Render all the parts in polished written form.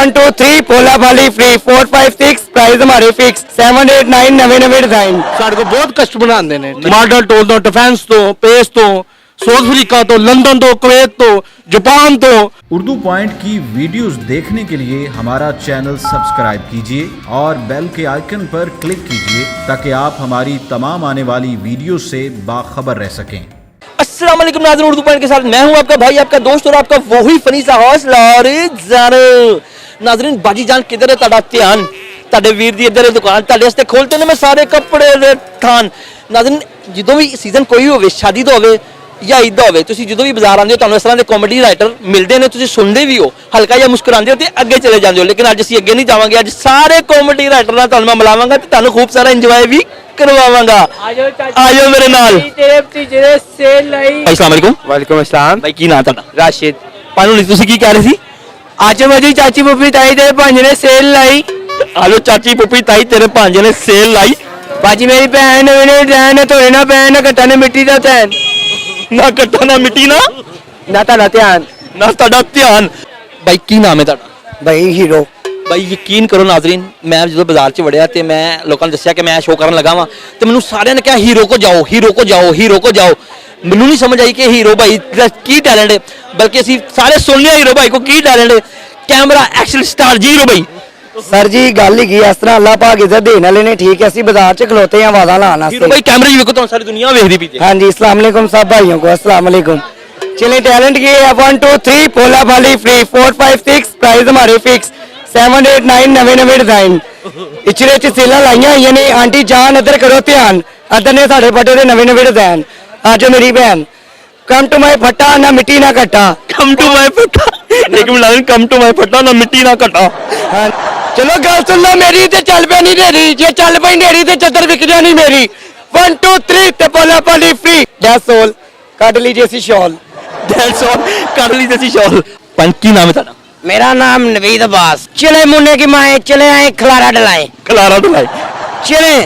1 2 3 पोला वाली free 4 5 6 price हमारे fix 7 8 9 नवे डिजाइन ਸਾਡੇ ਕੋਲ ਬਹੁਤ ਕਸਟਮਰ ਆਉਂਦੇ ਨੇ ਮਾਡਲ ਟੋਲ ਤੋਂ ਡਿਫੈਂਸ ਤੋਂ ਪੇਸ ਤੋਂ साउथ अफ्रीका तो लंदन तो कुवैत तो जापान तो। उर्दू पॉइंट की वीडियोस देखने के लिए हमारा चैनल सब्सक्राइब कीजिए और बेल के आइकन पर क्लिक कीजिए ताकि आप हमारी तमाम आने वाली वीडियो से बाखबर रह सकें। अस्सलाम वालेकुम नाज़रीन, उर्दू पॉइंट के साथ मैं हूं आपका भाई, आपका दोस्त और आपका वही फनी सा हौसला और नाज़रीन बाजी जान किधर है ताड़ा ध्यान ताड़े वीर दी इधर दुकान ताड़े वास्ते खोलते ने मैं सारे कपड़े दे थान। नाज़रीन ਜਦੋਂ ਵੀ ਸੀਜ਼ਨ ਕੋਈ ਹੋਵੇ, ਸ਼ਾਦੀ ਦਾ ਹੋਵੇ ਜਾਂ ਈਦ ਦਾ ਹੋਵੇ, ਤੁਸੀਂ ਜਦੋਂ ਵੀ ਬਾਜ਼ਾਰ ਆਉਂਦੇ ਹੋ ਤੁਹਾਨੂੰ ਇਸ ਤਰ੍ਹਾਂ ਦੇ ਕਾਮੇਡੀ ਰਾਈਟਰ ਮਿਲਦੇ ਨੇ, ਤੁਸੀਂ ਸੁਣਦੇ ਵੀ ਹੋ, ਹਲਕਾ ਜਿਹਾ ਮੁਸਕਰਾਉਂਦੇ ਹੋ ਤੇ ਅੱਗੇ ਚਲੇ ਜਾਂਦੇ ਹੋ। ਲੇਕਿਨ ਅੱਜ ਅਸੀਂ ਅੱਗੇ ਨਹੀਂ ਜਾਵਾਂਗੇ, ਅੱਜ ਸਾਰੇ ਕਾਮੇਡੀ ਰਾਈਟਰ ਨਾਲ ਤੁਹਾਨੂੰ ਮੈਂ ਮਿਲਾਵਾਂਗਾ ਤੇ ਤੁਹਾਨੂੰ ਖੂਬ ਸਾਰਾ ਇੰਜੋਏ ਵੀ ਕਰਵਾਵਾਂਗਾ। ਆਜੋ ਮੇਰੇ ਨਾਲ। ਤੇਰੇ ਭਤੀਜੇ ਨੇ ਸੇਲ ਲਈ। अस्सलाम वालेकुम। वालेकुम अस्सलाम ਭਾਈ ਕੀ ਨਾਮ ਤੁਹਾਡਾ? राशिद ਪਾਨੂੰ ਨਹੀਂ, ਤੁਸੀਂ ਕੀ ਕਹਿ ਰਹੇ ਸੀ? आज मजी चाची पुप्पी ताई तेरे भांजे ने सेल लाई। ਆਲੋ ਚਾਚੀ ਪੁੱਪੀ ਤਾਈ ਤੇਰੇ ਭਾਂਜੇ ਨੇ ਸੇਲ ਲਾਈ। बाजी मेरी भैन ने दैन थोड़े ना भैन ना कट्टा ने मिट्टी का तैन ਨਾ ਕੱਟਾ ਨਾ ਮਿੱਟੀ ਨਾ ना ताड़ा ध्यान ਨਾ ਤੁਹਾਡਾ ਧਿਆਨ। ਬਾਈ ਕੀ ਨਾਮ ਹੈ ਤੁਹਾਡਾ? भाई हीरो ਬਾਈ ਯਕੀਨ ਕਰੋ ਨਾਜ਼ਰੀਨ, ਮੈਂ ਜਦੋਂ ਬਾਜ਼ਾਰ 'ਚ ਵੜਿਆ ਤੇ ਮੈਂ ਲੋਕਾਂ ਨੂੰ ਦੱਸਿਆ ਕਿ ਮੈਂ ਸ਼ੋਅ ਕਰਨ ਲੱਗਾ ਵਾਂ ਤੇ ਮੈਨੂੰ ਸਾਰਿਆਂ ਨੇ ਕਿਹਾ ਹੀਰੋ ਕੋ ਜਾਓ, ਹੀਰੋ ਕੋ ਜਾਓ, ਹੀਰੋ ਕੋ ਜਾਓ। ਮੈਨੂੰ ਨਹੀਂ ਸਮਝ ਆਈ ਕਿ ਹੀਰੋ ਭਾਈ ਦਾ ਕੀ ਟੈਲੈਂਟ ਹੈ, ਬਲਕਿ ਅਸੀਂ ਸਾਰੇ ਸੁਣ ਲਿਆ ਹੀਰੋ ਭਾਈ ਕੋ ਕੀ ਟੈਲੈਂਟ ਹੈ। ਕੈਮਰਾ ਐਕਸ਼ਨ ਸਟਾਰ ਜੀ ਹੀਰੋ ਭਾਈ। सर जी गल ही इस तरह अल्लाह पाक इज्जत देने वाले ने ठीक है असि बाजार च खलोते हैं आवाज़ा लाना ਹੀਰੋ ਭਾਈ ਕੈਮਰੇ 'ਚ ਵੇਖੋ, ਤੁਹਾਨੂੰ ਸਾਰੀ ਦੁਨੀਆ ਵੇਖਦੀ ਪਈ ਜੇ। हाँ जी अस्सलाम वालेकुम सब भाइयों को अस्सलाम वालेकुम। चले टैलेंट ये है 1 2 3 पोला वाली फ्री 4 5 6 प्राइस हमारे फिक्स 7 8 9 नवे डिजाइन इचरे च सेल लाइया हुई ने। आंटी जान इधर करो ध्यान, इधर ने साढ़े फटे दे नवे डिजाइन। आज मेरी बहन कम टू माई फट्टा ना मिट्टी ना कट्टा। कम टू माय फट्टा, लेकिन नाज़रीन कम टू माय फट्टा ना मिट्टी ना कटा। हाँ चलो गल सुन लो मेरी ते चल पे नहीं डेरी, जे चल पई डेरी ते चदर विक जानी मेरी। 1 2 3 ते पोला वाली फ्री दैट्स ऑल। काट लीजिए सी शॉल। दैट्स ऑल, कर ली जैसी शॉल। पंच की नाम है ਤੁਹਾਡਾ? मेरा नाम नवीद अब्बास। चले मुन्ने की माए चले आए खलारा डलाए। खलारा डलाए चले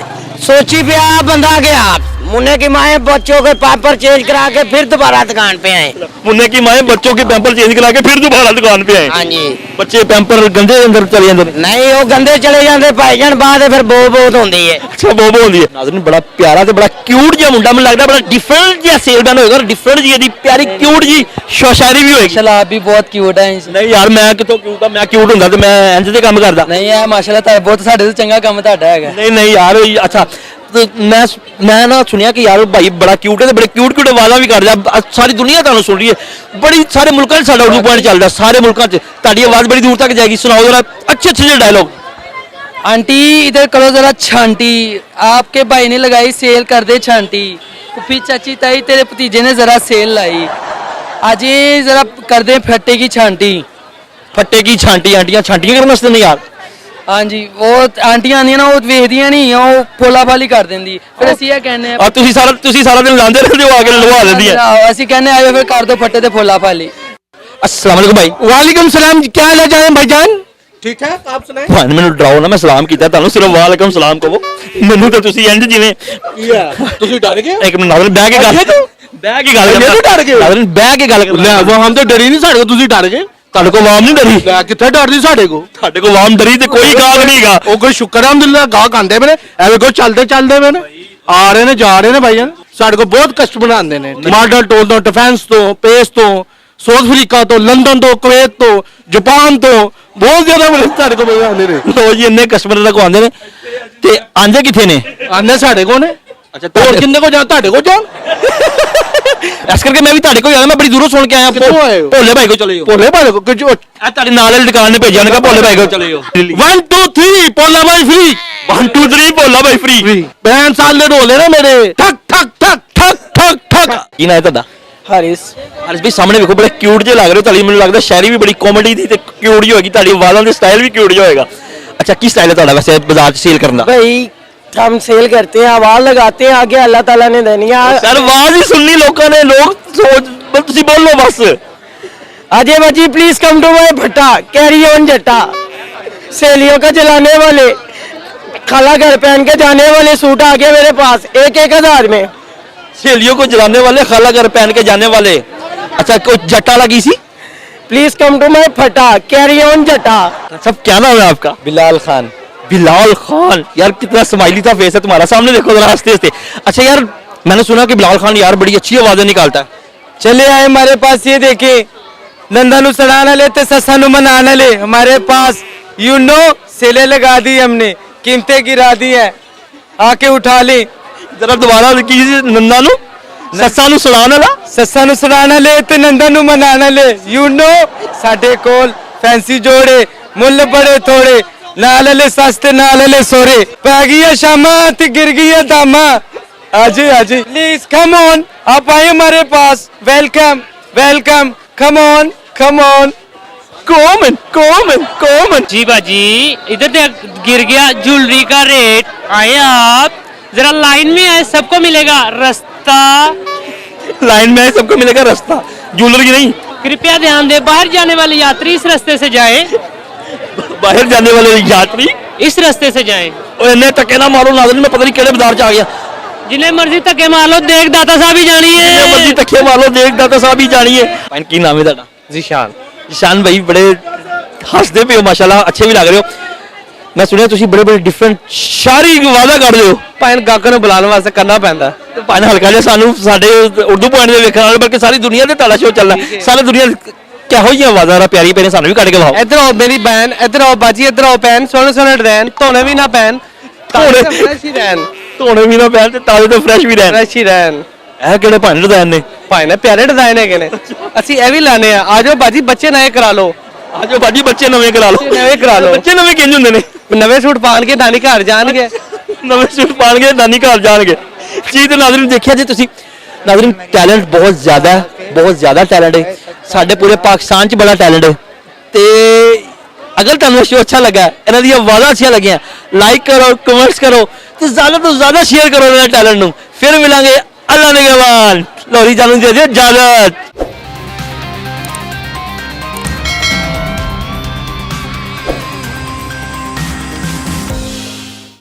सोची पे आ बंदा गया मुन्ने की माए बच्चों के पैम्पर चेंज करा के फिर दोबारा दुकान पे आए। मुन्ने की माए बच्चों के पैम्पर चेंज करा के फिर दोबारा दुकान पे आए। हाँ जी बच्चे पैम्पर गंदे अंदर चले जाते हैं। नहीं वो गंदे चले जाते भाईजान बाद फिर बो बहुत होती है। अच्छा बो होती है। नाज़रीन बड़ा प्यारा ते बड़ा क्यूट जिहा मुंडा, ਮੈਨੂੰ ਲੱਗਦਾ बड़ा डिफरेंट जिहा सेलमैन होएगा, डिफरेंट जी दी प्यारी क्यूट जी शायरी भी होएगी। माशाल्लाह आप भी बहुत क्यूट है। नहीं यार मैं कितों क्यूट आ, मैं क्यूट ਹੁੰਦਾ ਤੇ ਮੈਂ ਇੰਜ ਦੇ ਕੰਮ ਕਰਦਾ। नहीं है माशाल्लाह ਤਾਂ ਬਹੁਤ ਸਾਡੇ ਤੋਂ ਚੰਗਾ ਕੰਮ ਤੁਹਾਡਾ ਹੈਗਾ। नहीं नहीं यार अच्छा मैं ना सुनिया कि यार भाई बड़ा क्यूट है ते बड़े क्यूट क्यूट आवाज़ां भी करदा, सारी दुनिया ਤੁਹਾਨੂੰ सुन रही है, बड़ी सारे मुल्कां 'ਚ ਸਾਡਾ ਉਰਦੂ ਪੁਆਇੰਟ ਚੱਲਦਾ, ਸਾਰੇ ਮੁਲਕਾਂ 'ਚ ਤੁਹਾਡੀ ਆਵਾਜ਼ बड़ी दूर तक जाएगी। सुनाओ जरा अच्छे अच्छे डायलॉग। आंटी इधर करो जरा छांटी, आपके भाई ने लगाई सेल कर दे छांटी। पुप्पी चाची ताई तेरे भतीजे ने जरा सेल लाई, आज ये जरा कर दे फट्टे की छांटी। फट्टे की छांटी, आंटियां छांटियां करने वास्ते नहीं यार। हाँ जी वो आंटियां आंदियां ना वो वेखदियां नहीं, वो पोला पाली कर देंदी, फिर ਅਸੀਂ ਇਹ ਕਹਿੰਦੇ और ਤੁਸੀਂ सारा दिन लांदे रहंदे हो, आके लवा देंदी है। ਅਸੀਂ ਕਹਿੰਦੇ ਆਇਓ ਫਿਰ ਕਰ ਦੋ ਫੱਟੇ ਤੇ ਫੋਲਾ ਪਾਲੀ। अस्सलाम वालेकुम भाई। वालेकुम सलाम, क्या हाल है जान भाईजान? ठीक है आप सुनाए। भाई ਮੈਨੂੰ ਡਰਾਓ ਨਾ, ਮੈਂ ਸਲਾਮ ਕੀਤਾ ਤੁਹਾਨੂੰ, ਸਿਰਫ ਵਾਲੇਕਮ ਸਲਾਮ ਕਹੋ। ਮੈਨੂੰ ਤਾਂ ਤੁਸੀਂ ਇੰਜ ਜਿਵੇਂ ਤੁਸੀਂ ਡਰ ਗਏ? ਇੱਕ ਮਿੰਟ ਨਾਜ਼ਰੀਨ ਬਹਿ ਕੇ ਗੱਲ ਮੈਨੂੰ ਡਰ ਗਏ ਹੋ? ਨਾਜ਼ਰੀਨ ਬਹਿ ਕੇ ਗੱਲ ਲੈ ਉਹ ਹਮ ਤਾਂ ਡਰੀ ਨਹੀਂ, ਸਾਡੇ ਕੋ ਤੁਸੀਂ ਡਰ ਗਏ। ਤੁਹਾਡੇ ਕੋਲ ਆਵਾਮ ਨਹੀਂ ਡਰੀ? ਲੈ ਕਿੱਥੇ ਡਰਦੀ ਸਾਡੇ ਕੋ? ਤੁਹਾਡੇ ਕੋਲ ਆਵਾਮ ਡਰੀ ਤੇ ਕੋਈ ਗਾਲ ਨਹੀਂਗਾ। ਉਹ ਕੋਈ ਸ਼ੁਕਰ ਹੈ ਅਲਹਮਦੁਲਿਲਾ ਗਾਹਕ ਆਂਦੇ ਬਨੇ, ਐਵੇਂ ਕੋ ਚੱਲਦੇ ਬਨੇ, ਆ ਰਹੇ ਨੇ ਜਾ ਰਹੇ ਨੇ ਭਾਈਆਂ। ਸਾਡੇ ਕੋਲ ਬਹੁਤ ਕਸਟਮਰ ਆਉਂਦੇ ਨੇ ਮਾਡਲ ਟੋਲ ਤੋਂ ਡਿਫੈਂਸ ਤੋਂ ਪੇਸ ਤੋਂ ਸਾਊਥ ਅਫਰੀਕਾ ਤੋਂ ਲੰਦਨ ਤੋਂ ਕੁਵੈਤ ਤੋਂ ਜਾਪਾਨ ਤੋਂ ਬਹੁਤ ਜ਼ਿਆਦਾ ਬੰਦੇ ਸਾਡੇ ਕੋਲ ਆਉਂਦੇ ਨੇ। ਲੋ ਜੀ ਇੰਨੇ ਕਸਟਮਰ ਤੱਕ ਆਉਂਦੇ ਨੇ ਤੇ ਆਂਦੇ ਕਿੱਥੇ ਨੇ? ਆਂਦੇ ਸਾਡੇ ਕੋਲ ਨੇ। ਅੱਛਾ ਹੋਰ ਕਿੰਨੇ ਕੋ ਜਾਣ? ਤੁਹਾਡੇ ਕੋਲ ਜਾਣ। ਇਸ ਕਰਕੇ ਮੈਂ ਵੀ ਤੁਹਾਡੇ ਕੋਲ ਜਾਣਾ, ਮੈਂ ਬੜੀ ਦੂਰੋਂ ਸੁਣ ਕੇ ਆਇਆ। ਕਿੱਥੋਂ ਆਏ ਹੋ? ਭੋਲੇ ਭਾਈ ਕੋਲ ਚਲੇ ਜਾਓ। ਭੋਲੇ ਭਾਈ ਕੋ ਕੁਝ ਆ ਤੁਹਾਡੇ ਨਾਲ ਵਾਲੀ ਦੁਕਾਨ ਨੇ ਭੇਜਿਆ, ਉਹਨੇ ਕਿਹਾ ਭੋਲੇ ਭਾਈ ਕੋਲ ਚਲੇ ਜਾਓ। 1 2 3 ਭੋਲਾ ਭਾਈ ਫ੍ਰੀ। 1 2 3 ਭੋਲਾ ਭਾਈ ਫ੍ਰੀ। 65 ਸਾਲ ਦੇ ਢੋਲੇ ਨੇ ਮੇਰੇ। ਠਕ ਠਕ ਠਕ ਠਕ ਠਕ ਠਕ। ਕੀ ਨਾਂ ਹੈ ਤੁਹਾਡਾ? ਹਾਰਿਸ। ਹਾਰਿਸ ਵੀ ਸਾਹਮਣੇ ਵੇਖੋ ਬੜੇ ਕਿਊਟ ਜਿਹੇ ਲੱਗ ਰਹੇ ਹੋ ਤੁਹਾਡੀ, ਮੈਨੂੰ ਲੱਗਦਾ ਸ਼ਾਇਰੀ ਵੀ ਬੜੀ ਕਾਮੇਡੀ ਦੀ ਤੇ ਕਿਊਟ ਜਿਹੀ ਹੋਏਗੀ, ਤੁਹਾਡੀ ਆਵਾਜ਼ਾਂ ਦੇ ਸਟਾਈਲ ਵੀ ਕਿਊਟ ਜਿਹਾ ਹੋਏਗਾ। ਅੱਛਾ ਕੀ ਸਟਾਈਲ ਹੈ ਤੁਹਾਡਾ ਵੈਸੇ ਬਾਜ਼ਾਰ 'ਚ ਸੇਲ ਕਰਨ ਦਾ? भाई हम सेल करते हैं, आवाज लगाते हैं, आगे अल्लाह ताला ने देनी है। सर आवाज ही सुननी लोगों ने, लोग सोच तुसी बोलो बस। अजय बाजी प्लीज कम टू माय भट्टा, कैरी ऑन जट्टा। सहेलियों का जलाने वाले खाला घर पहन के जाने वाले सूट आ गए मेरे पास 1-1 में। सहेलियों को जलाने वाले, खाला घर पहन के जाने वाले। अच्छा कोई जट्टा लगी सी? प्लीज कम टू माई फटा, कैरी ऑन जटा। सब क्या नाम है आपका? बिलाल खान। बिलाल खान, यार कितना स्माइली सा फेस है तुम्हारा, सामने देखो जरा हंसते हंसते। अच्छा यार, मैंने सुना कि बिलाल खान यार बड़ी अच्छी आवाजें निकालता है। चले आए हमारे पास, ये देखे नंदा नु सड़ाना ले ते सस्सा नु मनाना ले। हमारे पास यू नो सेले लगा दी हमने, कीमतें गिरा दी है, आके उठा ले। जरा दोबारा कीजिए। नंदा नु सस्सा नु सुनाने ला। सस्सा नु सड़ाना ले ते नंदा नु मनाना ले। यू नो साडे कोल फैंसी जोड़े, मुੱਲ बड़े थोड़े, नाल ले सस्ते नाल ले सोरे। पै गई है शामा ते गिर गई है दामा। आजी आजी प्लीज कम ऑन, आप आए हमारे पास। Welcome welcome, come on come on. Common common common. जी बाजी, इधर देख गिर गया ज्वेलरी का रेट। आए आप जरा लाइन में आए, सबको मिलेगा रास्ता। लाइन में है, सबको मिलेगा रास्ता, ज्वेलर की नहीं। कृपया ध्यान दे, बाहर जाने वाले यात्री इस रास्ते से जाएं, बाहर जाने वाले यात्री इस रास्ते से जाएं। और इन्हें धक्के ना मारो नाज़रीन, मैं पता नहीं केड़े बाजार च आ गया। जिन्हें मर्जी धक्के मार लो, देख दाता साहब ही जानी जिन्हें मर्जी है। धक्के मार लो, देख दाता साहब ही जानिए। भाई की नाम है ਤੁਹਾਡਾ? जिशान। ईशान भाई बड़े हंसदे पे हो माशाल्लाह, अच्छे भी लग रहे हो। मैं सुनिया ਤੁਸੀਂ बड़े बड़े डिफरेंट शायरी आवाज़ा ਕਰਦੇ ਹੋ। ਭਾਵੇਂ ਗਾਹਕਾਂ ਨੂੰ ਬੁਲਾਉਣ ਵਾਸਤੇ ਕਰਨਾ ਪੈਂਦਾ। ਤੇ ਭਾਵੇਂ ਹਲਕਾ ਜਿਹਾ ਸਾਨੂੰ ਸਾਡੇ ਉਰਦੂ ਪੁਆਇੰਟ ਦੇ ਵੇਖਣ ਵਾਲੇ, ਬਲਕਿ ਸਾਰੀ ਦੁਨੀਆ ਦੇ ਤੁਹਾਡਾ ਸ਼ੋਅ ਚੱਲਦਾ, ਸਾਰੀ ਦੁਨੀਆ ਕਿਹੋ ਜਿਹੀਆਂ ਆਵਾਜ਼ਾਂ ਰਾ ਪਿਆਰੀ ਪੈਣੇ, ਸਾਨੂੰ ਵੀ ਕੱਢ ਕੇ ਵਿਖਾਓ। ਇੱਧਰ ਆਓ ਮੇਰੀ ਭੈਣ, ਇੱਧਰ ਆਓ ਬਾਜੀ, ਇੱਧਰ ਆਓ ਭੈਣ। ਸੋਹਣੇ ਸੋਹਣੇ ਡਿਜ਼ਾਈਨ, ਧੋਣੇ ਵੀ ਨਾ ਪੈਣ, ਧੋਣੇ ਫਰੈਸ਼ ਹੀ ਰਹਿਣ, ਧੋਣੇ ਵੀ ਨਾ ਪੈਣ ਤੇ ਤਾਜ਼ੇ ਤੇ ਫਰੈਸ਼ ਵੀ ਰਹਿਣ। ਫਰੈਸ਼ ਹੀ ਰਹਿਣ। ਇਹ ਕਿਹੜੇ ਭਾਣੇ ਡਿਜ਼ਾਈਨ ਨੇ? ਭਾਈ ਨੇ ਪਿਆਰੇ ਡਿਜ਼ਾਈਨ ਹੈਗੇ ਨੇ, ਅਸੀਂ ਇਹ ਵੀ ਲਾਣੇ ਆ। ਆਜੋ ਬਾਜੀ, ਬੱਚੇ ਨਵੇਂ ਕਰਾ ਲਓ। ਆਜੋ ਬਾਜੀ, ਬੱਚੇ ਨਵੇਂ ਕਰਾ ਲਓ। ਨਵੇਂ ਕਰਾ ਲਓ। ਬੱਚੇ ਨਵੇਂ ਕਿੰਜ ਹੁੰਦੇ ਨੇ? ਨਵੇਂ ਸੂਟ ਪਾਣ ਕੇ ਨਾਨੀ ਘਰ ਜਾਣਗੇ। ਨਵੇਂ ਸੂਟ ਪਾਣਗੇ, ਨਾਨੀ ਘਰ ਜਾਣਗੇ। ਜੀ ਤੇ ਨਾਜ਼ਰੀਨ ਦੇਖਿਆ ਜੇ ਤੁਸੀਂ, ਨਾਜ਼ਰੀਨ ਟੈਲੈਂਟ ਬਹੁਤ ਜ਼ਿਆਦਾ ਟੈਲੈਂਟ ਹੈ ਸਾਡੇ ਪੂਰੇ ਪਾਕਿਸਤਾਨ 'ਚ, ਬੜਾ ਟੈਲੈਂਟ ਹੈ। ਤੇ ਅਗਰ ਤੁਹਾਨੂੰ ਸ਼ੋਅ ਅੱਛਾ ਲੱਗਾ, ਇਹਨਾਂ ਦੀਆਂ ਆਵਾਜ਼ਾਂ ਅੱਛੀਆਂ ਲੱਗੀਆਂ, ਲਾਈਕ ਕਰੋ, ਕਮੈਂਟਸ ਕਰੋ ਤੇ ਜ਼ਿਆਦਾ ਤੋਂ ਜ਼ਿਆਦਾ ਸ਼ੇਅਰ ਕਰੋ ਇਹਨਾਂ ਦੇ ਟੈਲੈਂਟ ਨੂੰ। ਫਿਰ ਮਿਲਾਂਗੇ ਅੱਲਾ ਨਿਗਹਬਾਨ। ਲੋਰੀ ਜਾਨੂੰ ਦੇ ਦਿਓ ਇਜਾਜ਼ਤ।